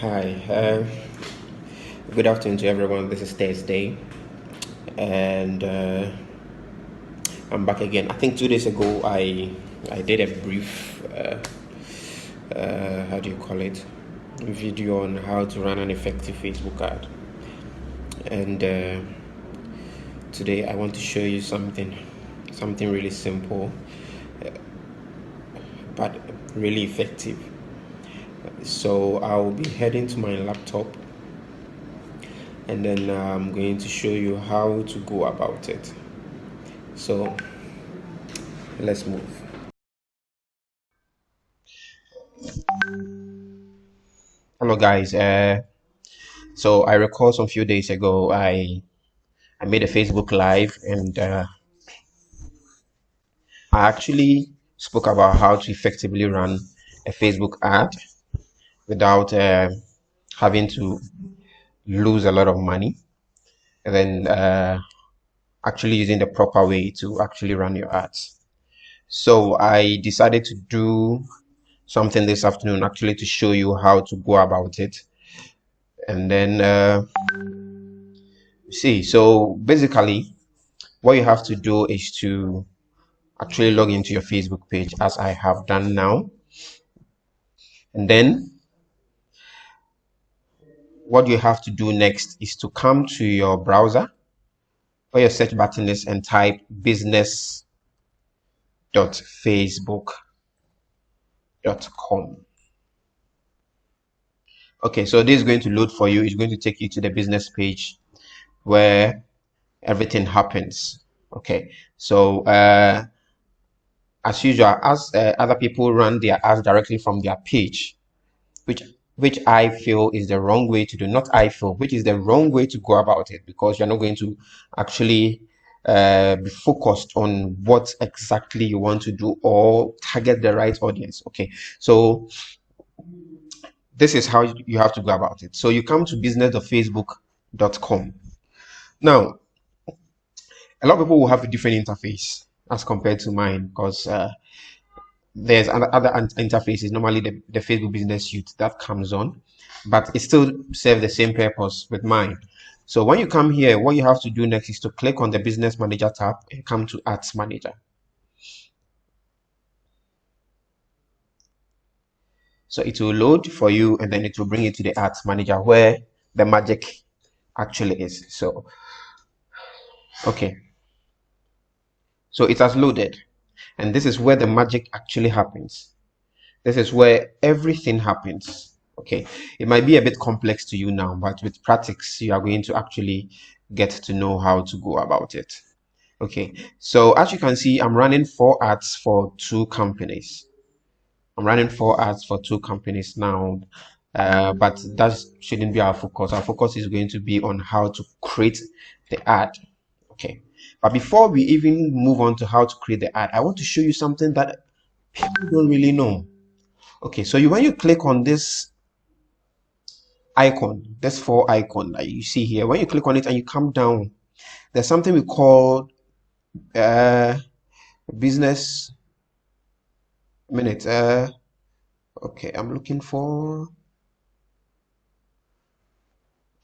Hi, good afternoon to everyone. This is Thursday, and I'm back again. I think 2 days ago I did a brief how do you call it video on how to run an effective Facebook ad, and today I want to show you something really simple but really effective. So I'll be heading to my laptop, and then I'm going to show you how to go about it. So let's move. Hello guys. So I recall some few days ago I made a Facebook live, and I actually spoke about how to effectively run a Facebook ad without having to lose a lot of money, and then actually using the proper way to actually run your ads. So I decided to do something this afternoon actually to show you how to go about it, and then see. So basically what you have to do is to actually log into your Facebook page as I have done now, and then what you have to do next is to come to your browser where your search button is and type business.facebook.com. Okay, so this is going to load for you. It's going to take you to the business page where everything happens. Okay, so as usual, as other people run their ads directly from their page, which I feel is the wrong way to do. Not I feel, which is the wrong way to go about it, because you're not going to actually be focused on what exactly you want to do or target the right audience. Okay, so this is how you have to go about it. So you come to business.facebook.com. Now, a lot of people will have a different interface as compared to mine, because there's other interfaces, normally the Facebook business suite that comes on, but it still serves the same purpose with mine. So when you come here, what you have to do next is to click on the business manager tab and come to ads manager. So it will load for you, and then it will bring you to the ads manager where the magic actually is. So okay, so it has loaded, and this is where the magic actually happens. This is where everything happens. Okay, it might be a bit complex to you now, but with practice you are going to actually get to know how to go about it. Okay, so as you can see, I'm running 4 ads for 2 companies. I'm running 4 ads for 2 companies now, but that shouldn't be our focus. Our focus is going to be on how to create the ad. Okay, but before we even move on to how to create the ad, I want to show you something that people don't really know. Okay, so when you click on this icon, this 4 icon that you see here, when you click on it and you come down, there's something we call uh business minute. Okay, I'm looking for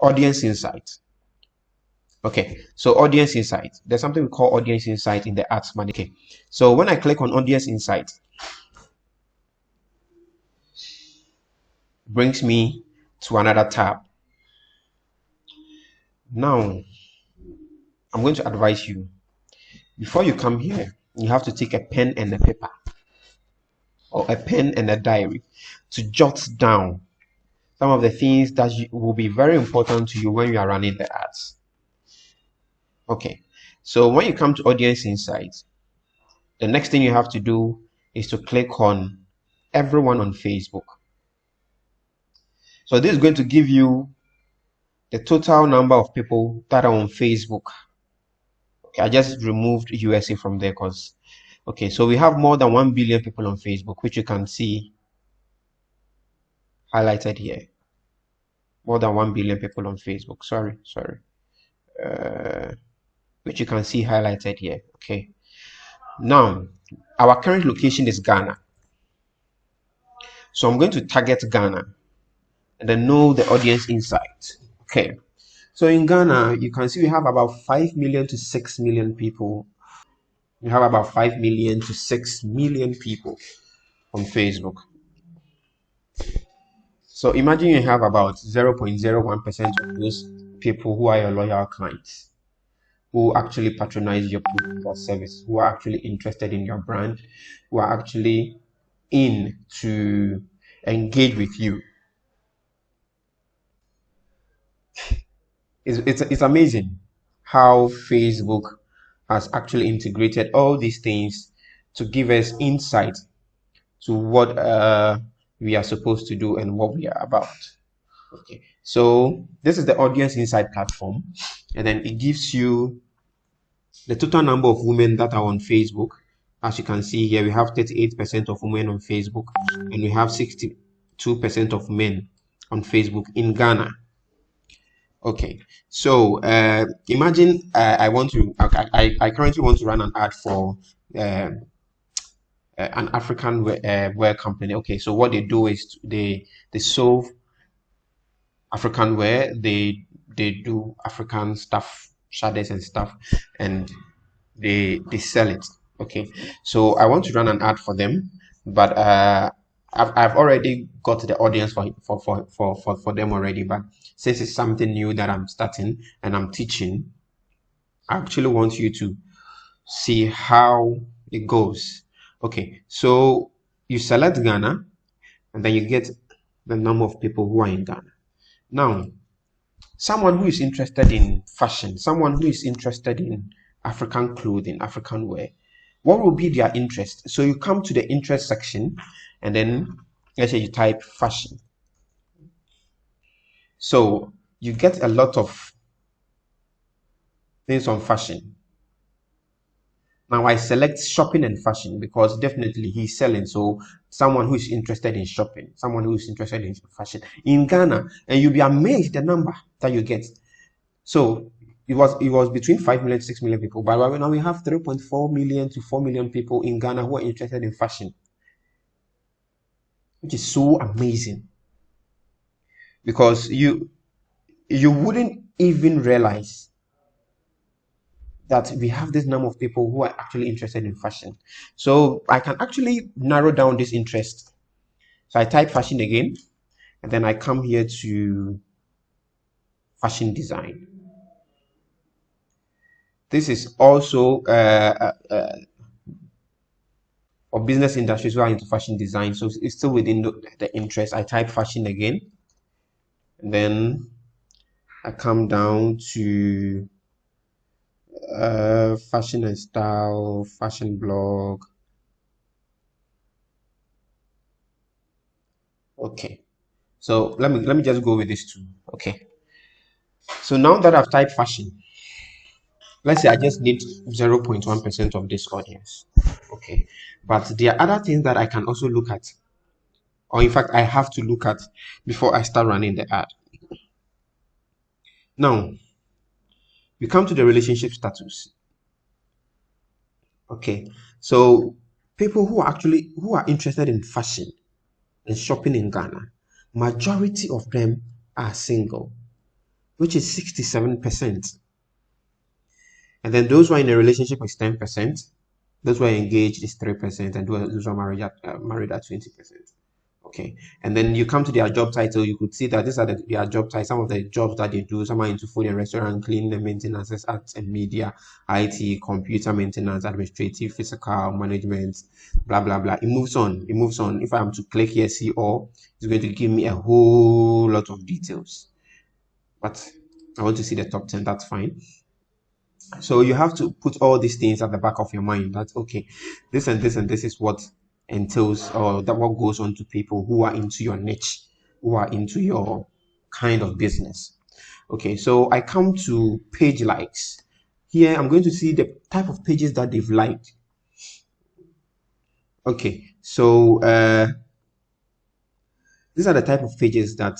audience insight. Okay, so audience insight, there's something we call audience insight in the ads manager. Okay, so when I click on audience insight, brings me to another tab. Now I'm going to advise you, before you come here, you have to take a pen and a paper, or a pen and a diary, to jot down some of the things that will be very important to you when you are running the ads. Okay, so when you come to audience insights, the next thing you have to do is to click on everyone on Facebook. So this is going to give you the total number of people that are on Facebook. Okay, I just removed USA from there because, okay, so we have more than 1 billion people on Facebook, which you can see highlighted here. More than 1 billion people on Facebook. Sorry. Which you can see highlighted here. Okay, now our current location is Ghana, so I'm going to target Ghana. and then know the audience insight. Okay, so in Ghana, you can see we have about 5 million to 6 million people. We have about 5 million to 6 million people on Facebook. So imagine you have about 0.01% of those people who are your loyal clients, who actually patronize your product or service, who are actually interested in your brand, who are actually in to engage with you. It's amazing how Facebook has actually integrated all these things to give us insight to what we are supposed to do and what we are about. Okay, so this is the audience insight platform, and then it gives you the total number of women that are on Facebook. As you can see here, we have 38% of women on Facebook, and we have 62% of men on Facebook in Ghana. Okay, so imagine I want to, I currently want to run an ad for uh, an African wear company. Okay, so what they do is they solve African wear. They do African stuff, shades and stuff, and they sell it. Okay, so I want to run an ad for them, but I've already got the audience for them already. But since it's something new that I'm starting and I'm teaching, I actually want you to see how it goes. Okay, so you select Ghana, and then you get the number of people who are in Ghana. Now, someone who is interested in fashion, someone who is interested in African clothing, African wear, what will be their interest? So you come to the interest section, and then let's say you type fashion. So you get a lot of things on fashion. Now I select shopping and fashion because definitely he's selling. So someone who is interested in shopping, someone who is interested in fashion in Ghana, and you'll be amazed the number that you get. So it was between 5 million to 6 million people, but right now we have 3.4 million to 4 million people in Ghana who are interested in fashion, which is so amazing because you wouldn't even realize that we have this number of people who are actually interested in fashion. So I can actually narrow down this interest. So I type fashion again, and then I come here to fashion design. This is also for business industries who are into fashion design. So it's still within the interest. I type fashion again, and then I come down to fashion and style, fashion blog. Okay, so let me just go with this too. Okay, so now that I've typed fashion, let's say I just need 0.1% of this audience. Okay, but there are other things that I can also look at, or in fact I have to look at before I start running the ad. Now we come to the relationship status. Okay, so people who are interested in fashion and shopping in Ghana, majority of them are single, which is 67%. And then those who are in a relationship is 10%, those who are engaged is 3%, and those who are married at 20%. Okay, and then you come to their job title, you could see that these are their job titles, some of the jobs that they do. Some are into food and restaurant, cleaning and maintenance, arts and media, IT, computer maintenance, administrative, physical management, blah blah blah. It moves on. It moves on. If I am to click here, see all, it's going to give me a whole lot of details. But I want to see the top 10. That's fine. So you have to put all these things at the back of your mind. That's okay. This and this and this is what entails, or that what goes on to people who are into your niche, who are into your kind of business. Okay, so I come to page likes. Here I'm going to see the type of pages that they've liked. Okay, so these are the type of pages that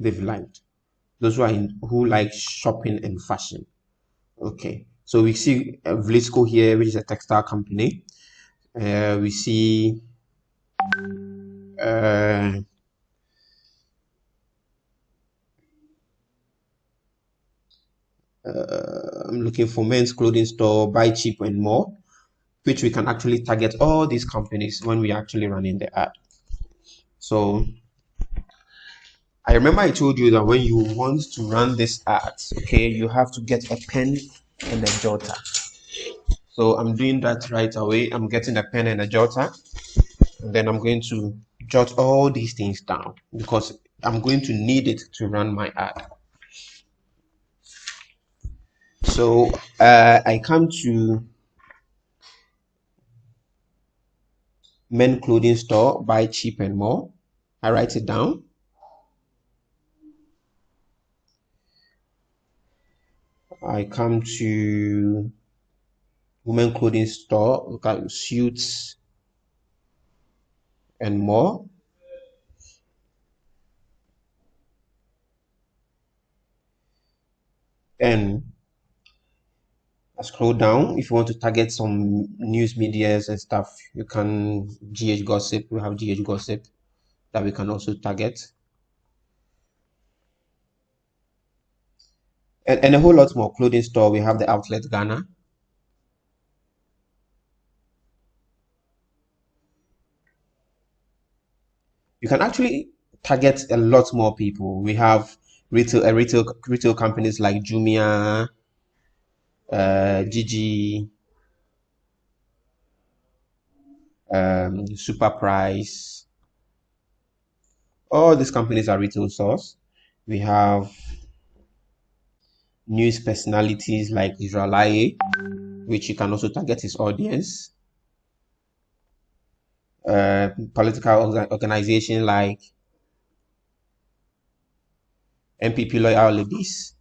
they've liked. Those who like shopping and fashion. Okay, so we see Vlisco here, which is a textile company. We see I'm looking for men's clothing store, buy cheap and more, which we can actually target all these companies when we actually running the ad. So I remember I told you that when you want to run this ads, okay, you have to get a pen and a jotter. So I'm doing that right away. I'm getting a pen and a jotter, and then I'm going to jot all these things down because I'm going to need it to run my ad. So I come to men clothing store, buy cheap and more. I write it down. I come to women clothing store, look at suits and more. And I scroll down. If you want to target some news medias and stuff, you can GH Gossip. We have GH Gossip that we can also target. And a whole lot more. Clothing store, we have the Outlet Ghana. You can actually target a lot more people. We have retail companies like Jumia, Gigi, Super Price. All these companies are retail stores. We have news personalities like Israel, which you can also target his audience. Political organization like MPP Loyal Ladies.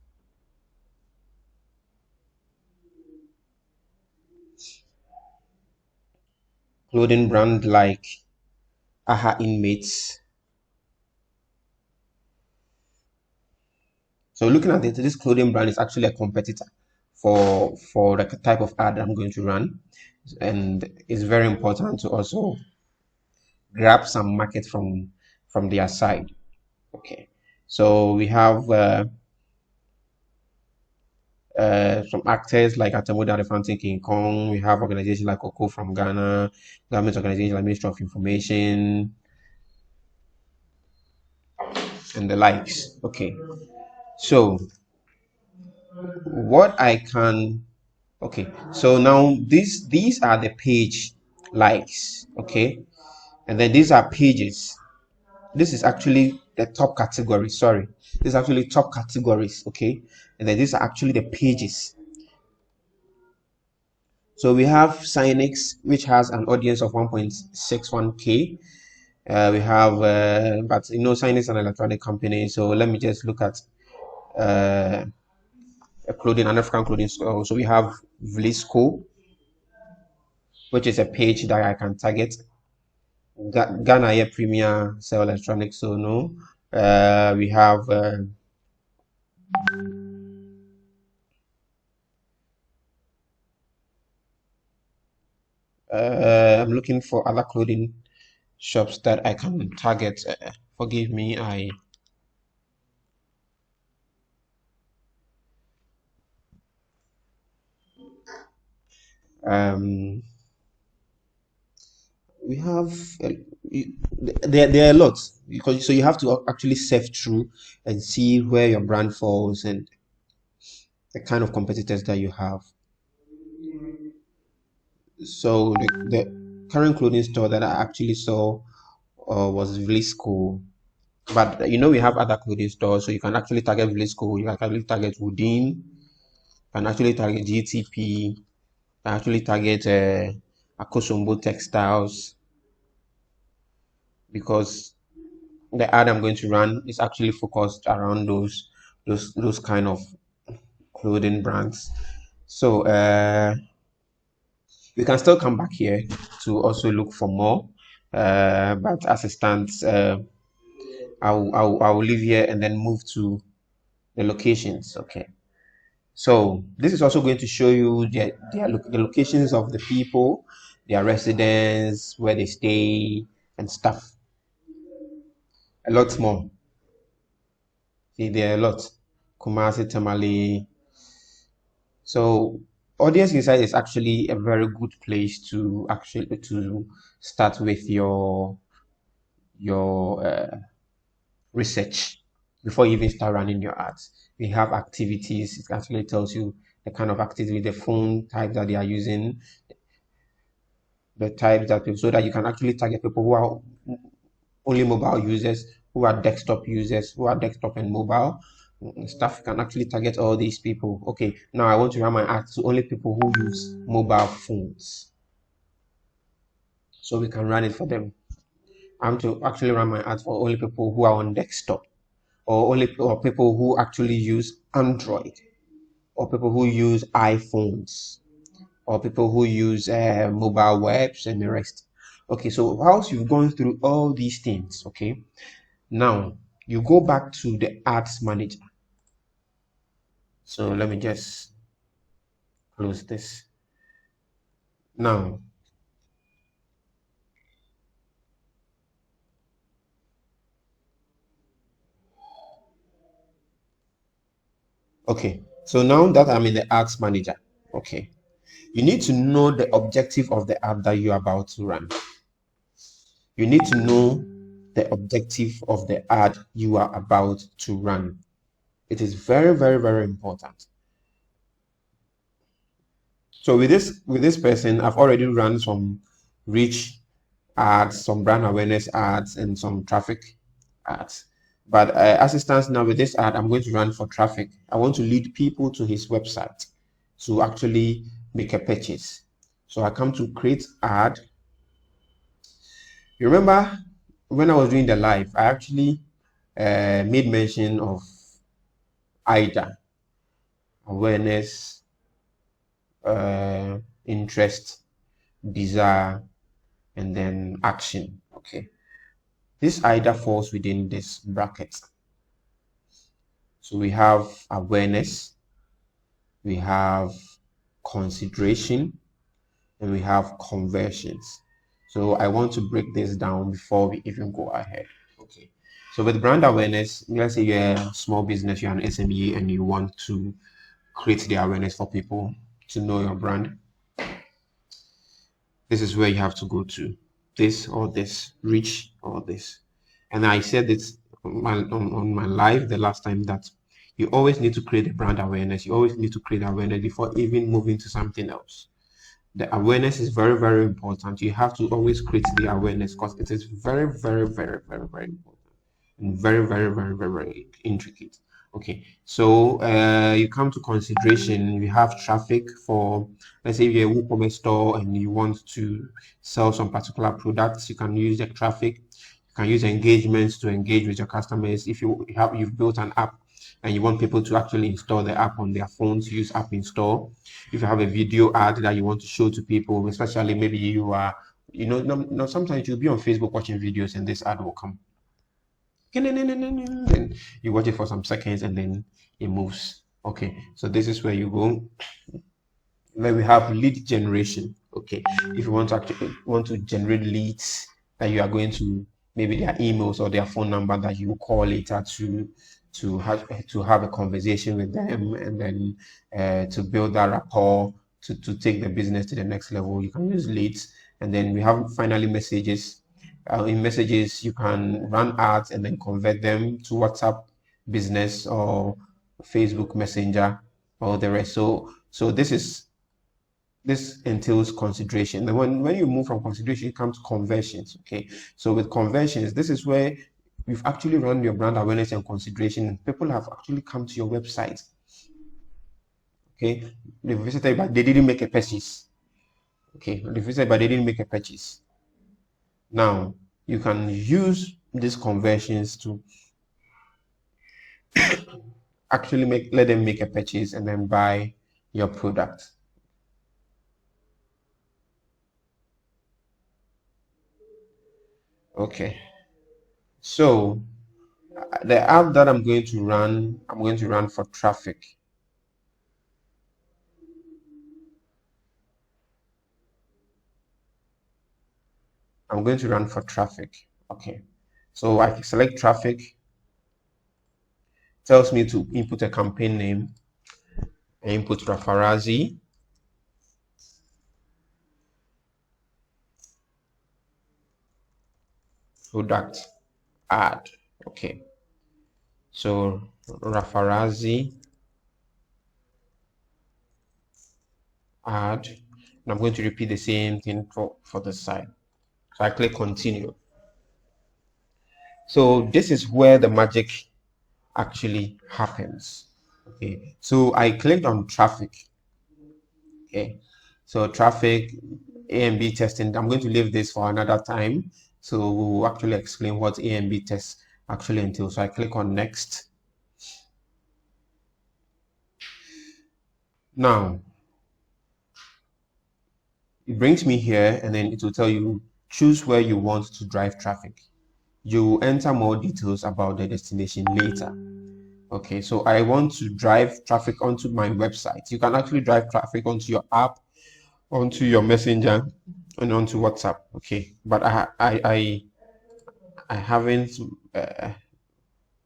Clothing brand like AHA Inmates. So looking at it, this clothing brand is actually a competitor for the type of ad I'm going to run. And it's very important to also grab some market from their side. Okay. So we have some actors like Atamuda Elefantin King Kong. We have organizations like Oko from Ghana, government organizations like Ministry of Information, and the likes. Okay. So what I can okay. So now these are the page likes. Okay. And then these are pages. This is actually the top category. Sorry. This is actually top categories. Okay. And then these are actually the pages. So we have Cynix, which has an audience of 1.61K. We have, but you know, Cynix is an electronic company. So let me just look at a clothing, an African clothing store. So we have Vlisco, which is a page that I can target. Ghana Air Premier sell electronics. So no, we have. I'm looking for other clothing shops that I can target. Forgive me, um we have there are a lot because so you have to actually sift through and see where your brand falls and the kind of competitors that you have. So the current clothing store that I actually saw was really cool. But you know we have other clothing stores, so you can actually target really cool. You can actually target Woodin, can actually target GTP, can actually target Akosombo Textiles because the ad I'm going to run is actually focused around those kind of clothing brands. So we can still come back here to also look for more. But as it stands, I'll leave here and then move to the locations. Okay. So this is also going to show you the locations of the people, their residence, where they stay, and stuff. A lot more. See, there are a lot. Kumasi, Tamale, So Audience Insight is actually a very good place to actually to start with your research before you even start running your ads. We have activities. It actually tells you the kind of activity, the phone type that they are using, the types that so that you can actually target people who are only mobile users, who are desktop users, who are desktop and mobile. Stuff can actually target all these people. Okay, now I want to run my ads to only people who use mobile phones, so we can run it for them. I'm to actually run my ads for only people who are on desktop, or people who actually use Android, or people who use iPhones, or people who use mobile webs and the rest. Okay, so once you've gone through all these things, okay, now you go back to the ads manager. So let me just close this. Now, okay, so now that I'm in the ads manager, okay, you need to know the objective of the ad that you're about to run. You need to know the objective of the ad you are about to run. It is very, very, very important. So with this person, I've already run some reach ads, some brand awareness ads, and some traffic ads. But as it stands now with this ad, I'm going to run for traffic. I want to lead people to his website to actually make a purchase. So I come to create ad. You remember when I was doing the live, I actually made mention of IDA, awareness, interest, desire, and then action. Okay, this IDA falls within this bracket. So we have awareness, we have consideration, and we have conversions. So I want to break this down before we even go ahead. Okay. So with brand awareness, let's say you're a small business, you're an SME, and you want to create the awareness for people to know your brand. This is where you have to go to. This or this, reach or this. And I said this on my live the last time that you always need to create a brand awareness. You always need to create awareness before even moving to something else. The awareness is very, very important. You have to always create the awareness because it is very, very, very, very, very important and very, very, very, very, very intricate. Okay, so you come to consideration. We have traffic for, let's say, you're a WooCommerce store and you want to sell some particular products. You can use the traffic. You can use engagements to engage with your customers. If you've built an app and you want people to actually install the app on their phones, use app install. If you have a video ad that you want to show to people, especially maybe you are, no, sometimes you'll be on Facebook watching videos and this ad will come. Then you watch it for some seconds and then it moves. Okay, so this is where you go. Then we have lead generation. Okay, if you want to actually want to generate leads that you are going to, maybe their emails or their phone number that you call later to have a conversation with them, and then to build that rapport to take the business to the next level, you can use leads. And then we have finally messages. In messages, you can run ads and then convert them to WhatsApp business or Facebook Messenger or the rest. So this entails consideration. Then when you move from consideration, you come to conversions. Okay, so with conversions, this is where you've actually run your brand awareness and consideration, and people have actually come to your website. Okay, they visited but they didn't make a purchase. Okay, they visited but they didn't make a purchase. Now you can use these conversions to actually let them make a purchase and then buy your product. Okay, so the app that I'm going to run for traffic. I'm going to run for traffic. Okay, so I select traffic, tells me to input a campaign name, I input Rafarazi. Product ad. Okay. So Rafarazi ad. And I'm going to repeat the same thing for the side. So I click continue. So this is where the magic actually happens. Okay. So I clicked on traffic. Okay. So traffic, A and B testing. I'm going to leave this for another time. So we'll actually explain what A and B test actually entails. So I click on next. Now it brings me here and then it will tell you choose where you want to drive traffic. You enter more details about the destination later. Okay, so I want to drive traffic onto my website. You can actually drive traffic onto your app, onto your messenger, and onto WhatsApp. Okay, but I haven't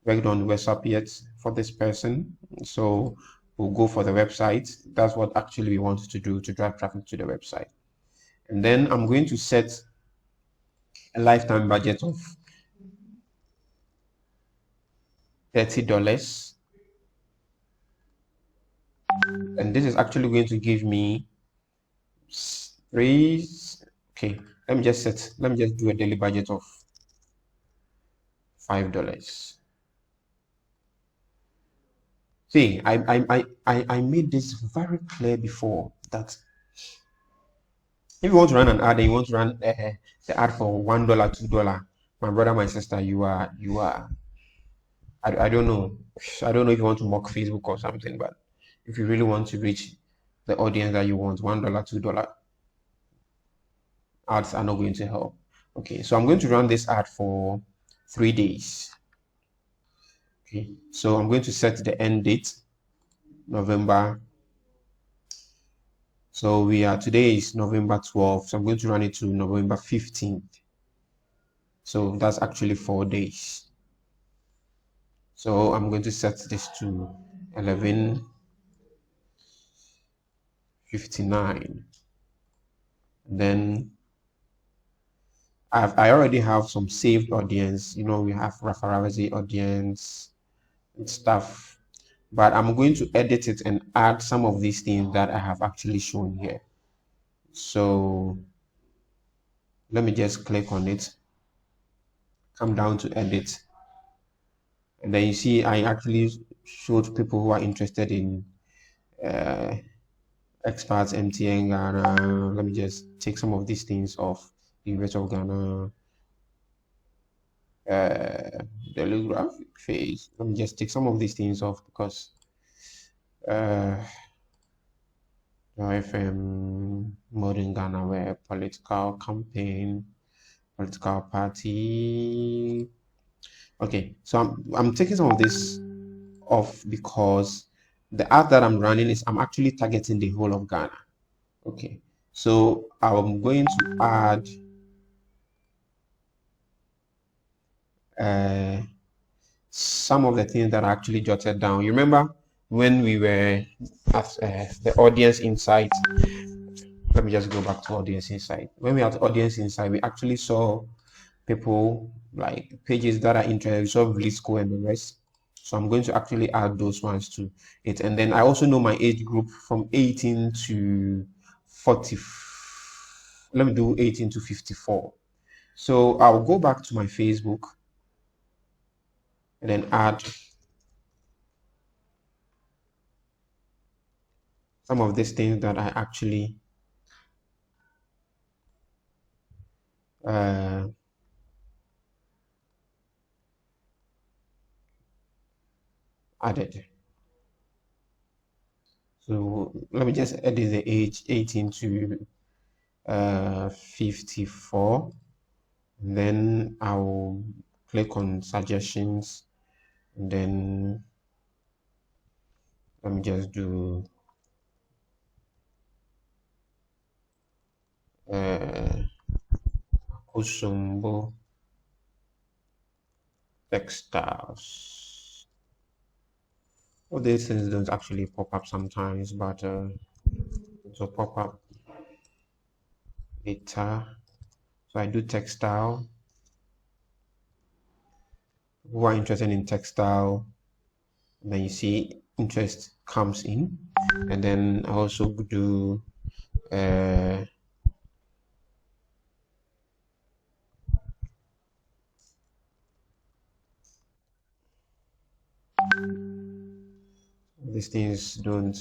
worked on WhatsApp yet for this person, so we'll go for the website. That's what actually we want to do to drive traffic to the website. And then I'm going to set a lifetime budget of $30. And this is actually going to give me three. Okay, let me just do a daily budget of $5. See, I made this very clear before that if you want to run an ad and you want to run the ad for $1, $2, my brother, my sister, I don't know. I don't know if you want to mock Facebook or something, but if you really want to reach the audience that you want, $1, $2 ads are not going to help. Okay, so I'm going to run this ad for 3 days. Okay, so I'm going to set the end date, November. So today is November 12th, so I'm going to run it to November 15th. So that's actually 4 days. So I'm going to set this to 11:59. Then I already have some saved audience. You know, we have Rafarazi audience and stuff, but I'm going to edit it and add some of these things that I have actually shown here. So let me just click on it, come down to edit, and then you see I actually showed people who are interested in experts, MTN Ghana. Let me just take some of these things off. University of Ghana, the graphic phase. Let me just take some of these things off because FM, modern Ghana, where political campaign, political party. Okay, so I'm taking some of this off because the ad that I'm running is I'm actually targeting the whole of Ghana. Okay, so I'm going to add some of the things that I actually jotted down. You remember when we were at the audience insight? Let me just go back to audience insight. When we had audience insight, we actually saw people like pages that are interested. We saw Vlisco and the rest. So I'm going to actually add those ones to it. And then I also know my age group from 18 to 40. Let me do 18 to 54. So I'll go back to my Facebook and then add some of these things that I actually added. So let me just edit the age 18 to 54. And then I'll click on suggestions and then let me just do Kusumbo textiles. All these things don't actually pop up sometimes, but it will pop up later. So I do textile. Who are interested in textile, and then you see interest comes in, and then I also do uh, these things don't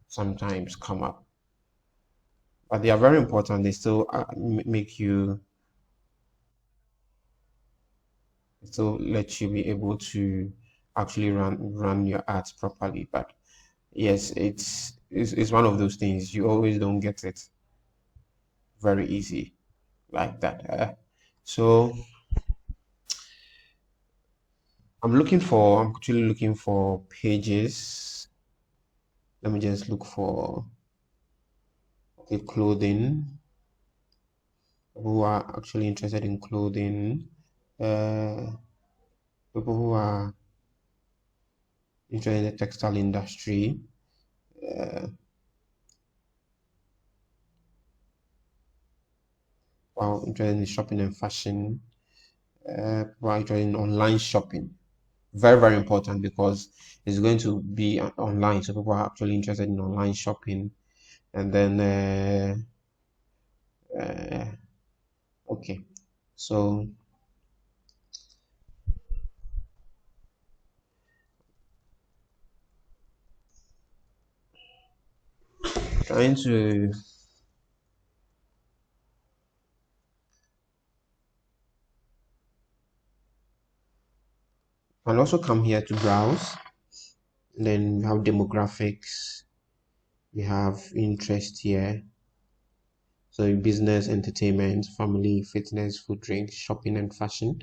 sometimes come up, but they are very important. They still make you, still let you be able to actually run your ads properly. But yes, it's one of those things you always don't get it very easy like that. So I'm actually looking for pages. Let me just look for okay, clothing. Who are actually interested in clothing. Uh, People who are interested in the textile industry. Uh, While interested in shopping and fashion. People are interested in online shopping. Very, very important because it's going to be online. So people are actually interested in online shopping. And then, okay. So trying to and also come here to browse. And then we have demographics. We have interest here. So business, entertainment, family, fitness, food, drink, shopping and fashion.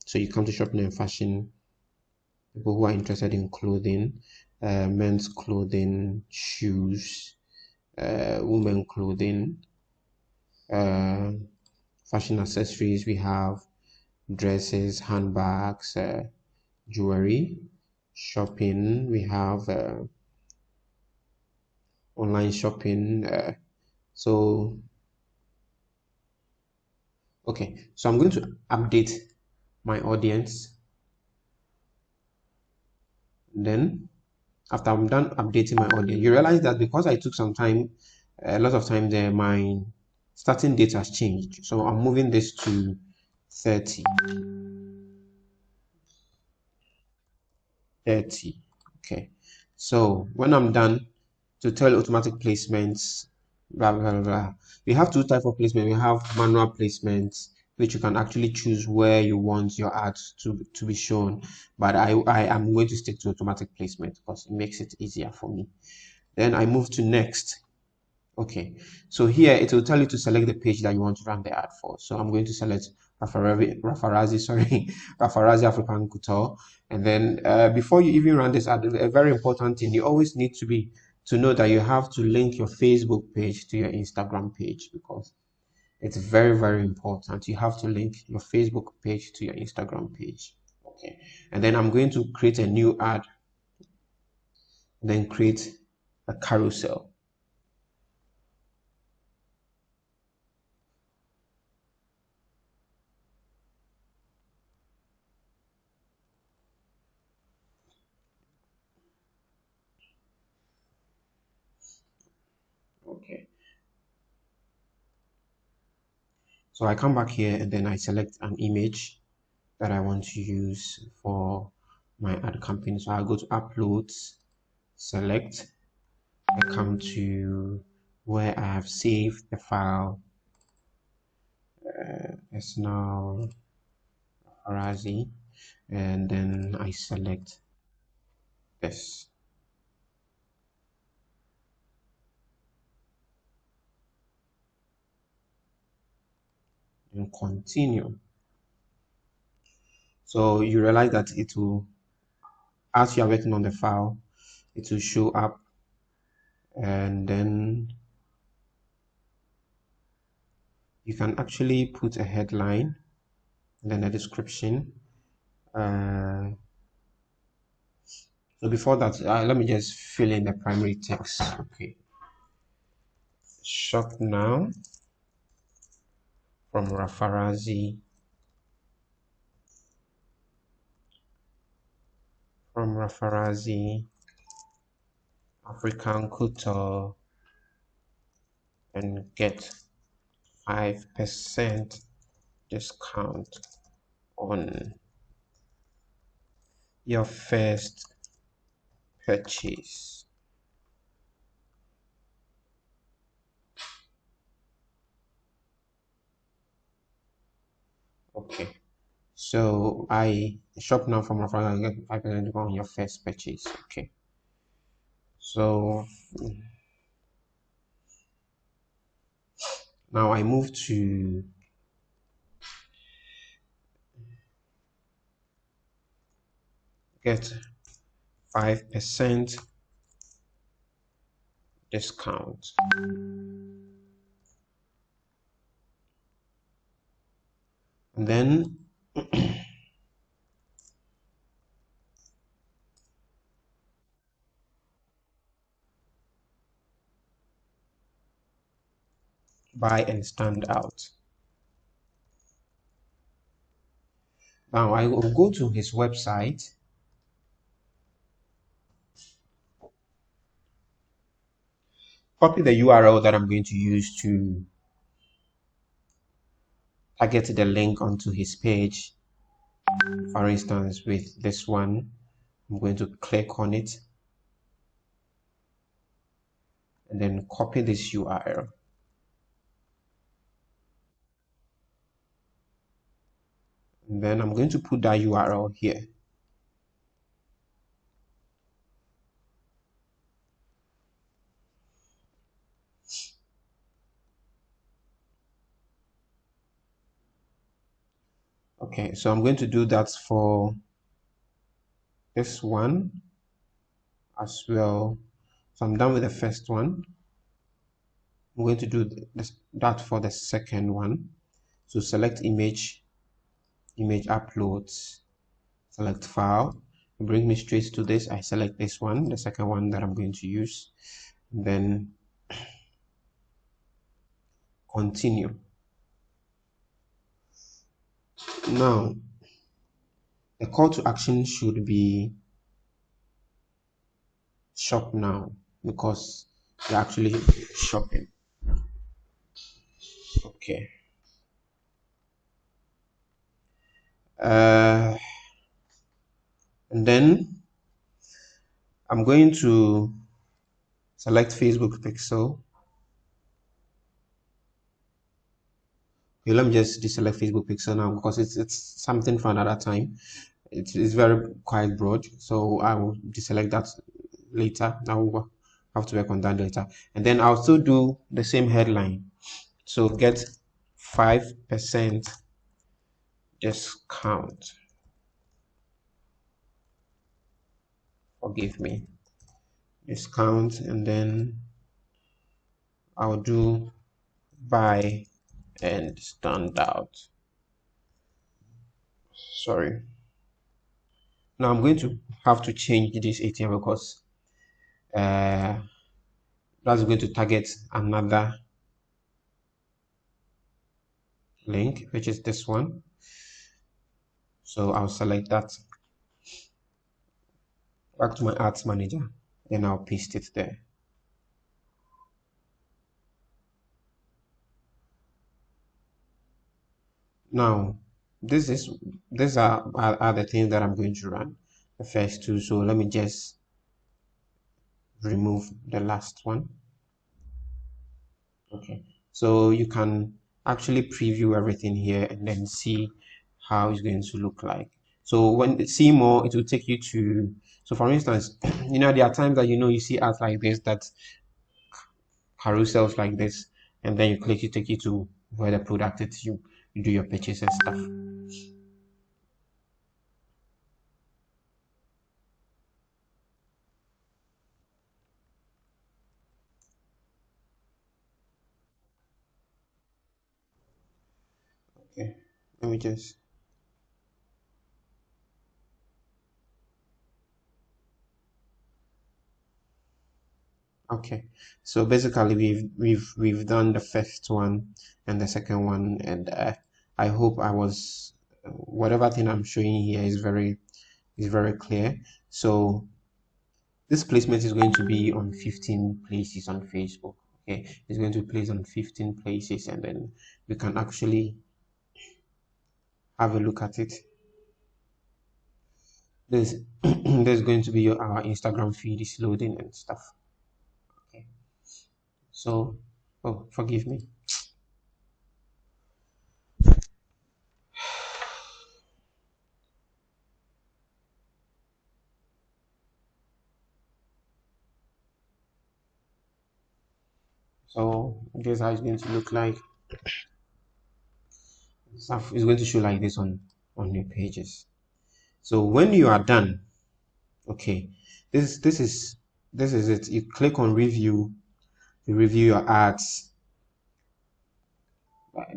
So you come to shopping and fashion, people who are interested in clothing, men's clothing, shoes, women clothing, uh, fashion accessories. We have dresses, handbags, jewelry, shopping. We have online shopping. So okay, so I'm going to update my audience. Then after I'm done updating my audience, you realize that because I took some time, a lot of time there, my starting date has changed. So I'm moving this to 30. 30. Okay. So when I'm done to tell automatic placements, blah, blah, blah, blah. We have two types of placement. We have manual placements, which you can actually choose where you want your ads to be shown. But I am going to stick to automatic placement because it makes it easier for me. Then I move to next. Okay, so here it will tell you to select the page that you want to run the ad for. So I'm going to select Rafarazi, sorry, Rafarazi African Couture. And then before you even run this ad, a very important thing, you always need to know that you have to link your Facebook page to your Instagram page because it's very, very important. You have to link your Facebook page to your Instagram page. Okay, and then I'm going to create a new ad, then create a carousel. Okay. So I come back here and then I select an image that I want to use for my ad campaign. So I go to uploads, select, I come to where I have saved the file, it's now Arazi, and then I select this and continue. So you realize that it will, as you are working on the file, it will show up and then you can actually put a headline and then a description. Uh, So before that, let me just fill in the primary text. Okay, shop now from Rafarazi, African Couture, and get 5% discount on your first purchase. Okay, so I shop now from Rafarazi and get 5% discount on your first purchase. Okay, so now I move to get 5% discount. And then buy and stand out. Now I will go to his website. Copy the URL that I'm going to use to target the link onto his page. For instance, with this one, I'm going to click on it and then copy this URL. And then I'm going to put that URL here. Okay, so I'm going to do that for this one as well. So I'm done with the first one. I'm going to do that for the second one. So select image uploads, select file, bring me straight to this. I select this one, the second one that I'm going to use, and then continue. Now the call to action should be shop now because you're actually shopping. Okay. And then I'm going to select Facebook pixel. Okay, let me just deselect Facebook pixel now because it's something for another time. It's very quite broad, so I will deselect that later. I will have to work on that later, and then I'll still do the same headline. So get 5% discount. Forgive me, discount, and then I'll do buy and stand out. Sorry. Now I'm going to have to change this ATM because that's going to target another link, which is this one. So I'll select that, back to my ads manager, then I'll paste it there. Now these are the things that I'm going to run, the first two. So let me just remove the last one. Okay, so you can actually preview everything here and then see how it's going to look like. So when see more, it will take you to, so for instance, there are times that you see ads like this, that carousels like this, and then you click, it take you to where the product is, you do your purchase and stuff. Okay, let me just, Okay, so basically we've done the first one and the second one, and I hope whatever thing I'm showing here is very clear. So this placement is going to be on 15 places on Facebook. Okay, it's going to be placed on 15 places, and then we can actually have a look at it. There's there's going to be our Instagram feed is loading and stuff. Okay, so oh, forgive me. So this is how it's going to look like. Stuff is going to show like this on your pages. So when you are done, okay, this is it. You click on review, you review your ads,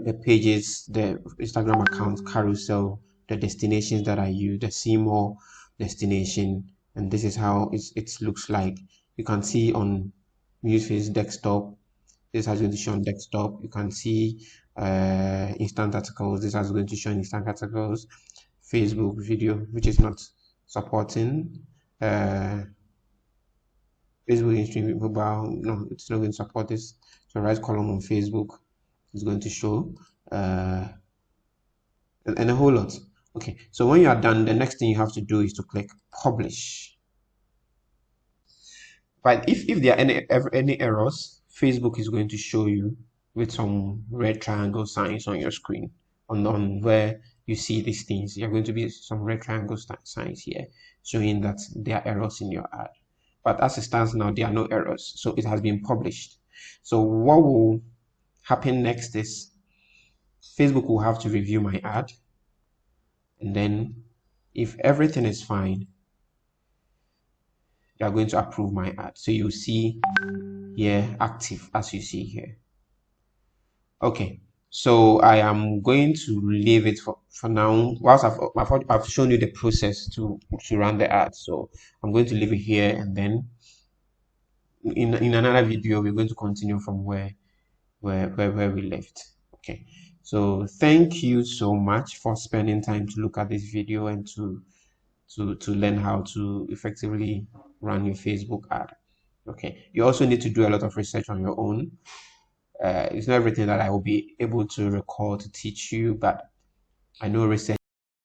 the pages, the Instagram account, carousel, the destinations that I use, the see more destination, and this is how it looks like. You can see on Newsfeed desktop. This is going to show on desktop. You can see instant articles. This is going to show instant articles. Facebook video, which is not supporting. Facebook in mobile, no, it's not going to support this. So right column on Facebook is going to show and a whole lot. Okay, so when you are done, the next thing you have to do is to click publish. But if there are any errors, Facebook is going to show you with some red triangle signs on your screen on where you see these things. There are going to be some red triangle signs here showing that there are errors in your ad. But as it stands now, there are no errors, so it has been published. So what will happen next is Facebook will have to review my ad, and then if everything is fine, they are going to approve my ad. So you see here active as you see here. Okay, so I am going to leave it for now. Whilst I've shown you the process to run the ad, so I'm going to leave it here, and then in another video we're going to continue from where we left. Okay, so thank you so much for spending time to look at this video and to learn how to effectively run your Facebook ad. Okay, you also need to do a lot of research on your own. It's not everything that I will be able to record to teach you, but I know research